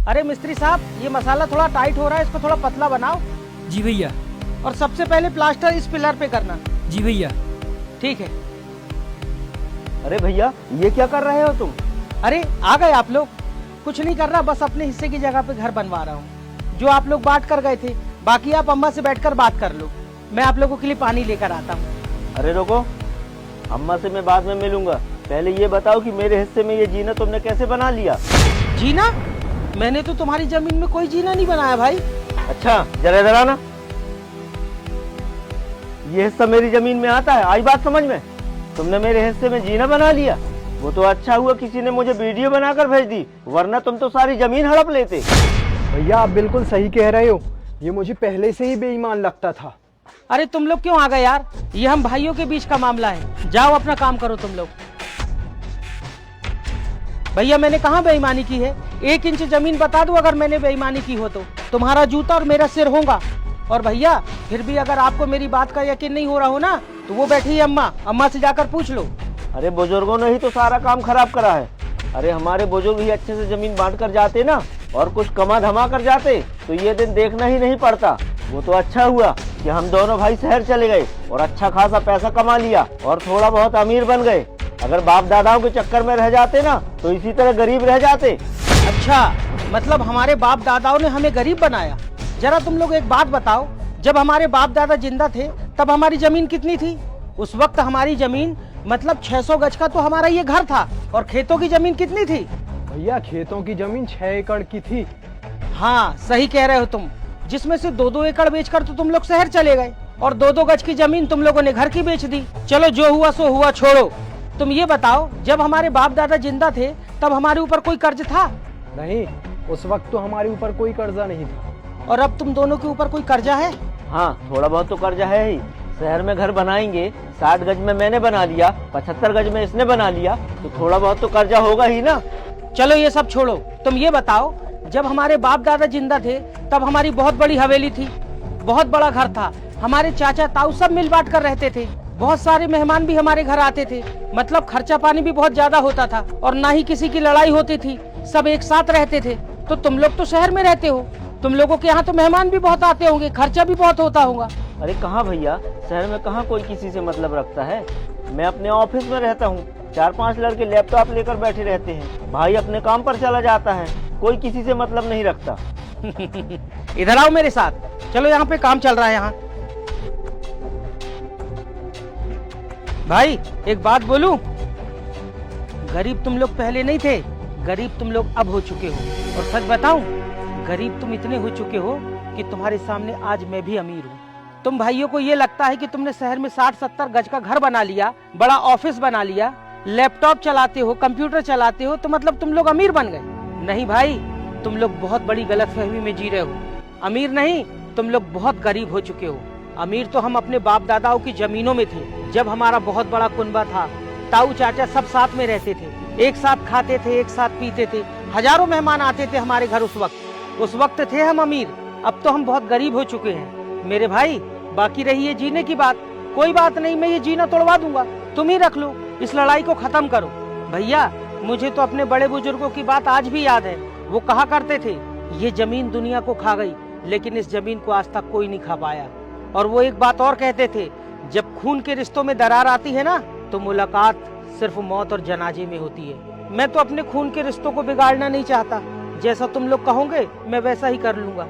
अरे मिस्त्री साहब, ये मसाला थोड़ा टाइट हो रहा है, इसको थोड़ा पतला बनाओ। जी भैया। और सबसे पहले प्लास्टर इस पिलर पे करना। जी भैया। ठीक है। अरे भैया, ये क्या कर रहे हो तुम? अरे आ गए आप लोग। कुछ नहीं कर रहा, बस अपने हिस्से की जगह पे घर बनवा रहा हूँ। जो आप लोग बांट कर गए थे, बाकी आप अम्मा से बैठकर बात कर लो। मैं आप लोगों के लिए पानी लेकर आता हूँ। अरे रुको, अम्मा से मैं बाद में मिलूंगा। पहले ये बताओ कि मेरे हिस्से में ये जीना तुमने कैसे बना लिया? जीना? मैंने तो तुम्हारी जमीन में कोई जीना नहीं बनाया भाई। अच्छा, जरा इधर आना। ये हिस्सा मेरी जमीन में आता है, आई बात समझ में? तुमने मेरे हिस्से में जीना बना लिया। वो तो अच्छा हुआ किसी ने मुझे वीडियो बनाकर भेज दी, वरना तुम तो सारी जमीन हड़प लेते। भैया आप बिल्कुल सही कह रहे हो, ये मुझे पहले से ही बेईमान लगता था। अरे तुम लोग क्यों आ गए यार? ये हम भाइयों के बीच का मामला है। जाओ अपना काम करो तुम लोग। भैया मैंने कहाँ बेईमानी की है? 1 इंच जमीन बता दूं अगर मैंने बेईमानी की हो तो तुम्हारा जूता और मेरा सिर होगा। और भैया फिर भी अगर आपको मेरी बात का यकीन नहीं हो रहा हो ना, तो वो बैठी है अम्मा से जाकर पूछ लो। अरे बुजुर्गों ने ही तो सारा काम खराब करा है। अरे हमारे बुजुर्ग ही अच्छे से जमीन बांट कर जाते ना, और कुछ कमा धमा कर जाते, तो ये दिन देखना ही नहीं पड़ता। वो तो अच्छा हुआ कि हम दोनों भाई शहर चले गए और अच्छा खासा पैसा कमा लिया और थोड़ा बहुत अमीर बन गए। अगर बाप दादाओं के चक्कर में रह जाते ना, तो इसी तरह गरीब रह जाते। अच्छा, मतलब हमारे बाप दादाओं ने हमें गरीब बनाया। जरा तुम लोग एक बात बताओ, जब हमारे बाप दादा जिंदा थे तब हमारी जमीन कितनी थी? उस वक्त हमारी जमीन मतलब 600 गज का तो हमारा ये घर था। और खेतों की जमीन कितनी थी? भैया खेतों की जमीन 6 एकड़ की थी। हाँ सही कह रहे हो तुम, जिसमें से 2-2 एकड़ बेचकर तो तुम लोग शहर चले गए, और 2-2 गज की जमीन तुम लोगों ने घर की बेच दी। चलो जो हुआ सो हुआ, छोड़ो। तुम ये बताओ, जब हमारे बाप दादा जिंदा थे तब हमारे ऊपर कोई कर्ज था? नहीं, उस वक्त तो हमारे ऊपर कोई कर्जा नहीं था। और अब तुम दोनों के ऊपर कोई कर्जा है? हाँ, थोड़ा बहुत तो कर्जा है ही। शहर में घर बनाएंगे, 60 गज में मैंने बना लिया, 75 गज में इसने बना लिया, तो थोड़ा बहुत तो कर्जा होगा ही ना। चलो ये सब छोड़ो, तुम ये बताओ, जब हमारे बाप दादा जिंदा थे तब हमारी बहुत बड़ी हवेली थी, बहुत बड़ा घर था, हमारे चाचा ताऊ सब मिल बांट कर रहते थे, बहुत सारे मेहमान भी हमारे घर आते थे, मतलब खर्चा पानी भी बहुत ज्यादा होता था, और ना ही किसी की लड़ाई होती थी, सब एक साथ रहते थे। तो तुम लोग तो शहर में रहते हो, तुम लोगों के यहाँ तो मेहमान भी बहुत आते होंगे, खर्चा भी बहुत होता होगा। अरे कहाँ भैया, शहर में कहाँ कोई किसी से मतलब रखता है। मैं अपने ऑफिस में रहता हूँ, 4-5 लड़के लैपटॉप लेकर बैठे रहते हैं, भाई अपने काम पर चला जाता है, कोई किसी से मतलब नहीं रखता। इधर आओ मेरे साथ, चलो यहाँ पे काम चल रहा है। यहाँ भाई एक बात बोलूं, गरीब तुम लोग पहले नहीं थे, गरीब तुम लोग अब हो चुके हो। और सच बताऊं, गरीब तुम इतने हो चुके हो कि तुम्हारे सामने आज मैं भी अमीर हूँ। तुम भाइयों को ये लगता है कि तुमने शहर में 60-70 गज का घर बना लिया, बड़ा ऑफिस बना लिया, लैपटॉप चलाते हो, कंप्यूटर चलाते हो, तो मतलब तुम लोग अमीर बन गए। नहीं भाई, तुम लोग बहुत बड़ी गलतफहमी में जी रहे हो। अमीर नहीं, तुम लोग बहुत गरीब हो चुके हो। अमीर तो हम अपने बाप दादाओं की जमीनों में थे, जब हमारा बहुत बड़ा कुनबा था, ताऊ चाचा सब साथ में रहते थे, एक साथ खाते थे, एक साथ पीते थे, हजारों मेहमान आते थे हमारे घर। उस वक्त थे हम अमीर। अब तो हम बहुत गरीब हो चुके हैं मेरे भाई। बाकी रही ये जीने की बात, कोई बात नहीं, मैं ये जीना तोड़वा दूंगा, तुम ही रख लो, इस लड़ाई को खत्म करो। भैया मुझे तो अपने बड़े बुजुर्गों की बात आज भी याद है। वो कहा करते थे, ये जमीन दुनिया को खा गई, लेकिन इस जमीन को आज तक कोई नहीं खा पाया। और वो एक बात और कहते थे, जब खून के रिश्तों में दरार आती है ना, तो मुलाकात सिर्फ मौत और जनाजे में होती है। मैं तो अपने खून के रिश्तों को बिगाड़ना नहीं चाहता, जैसा तुम लोग कहोगे मैं वैसा ही कर लूंगा।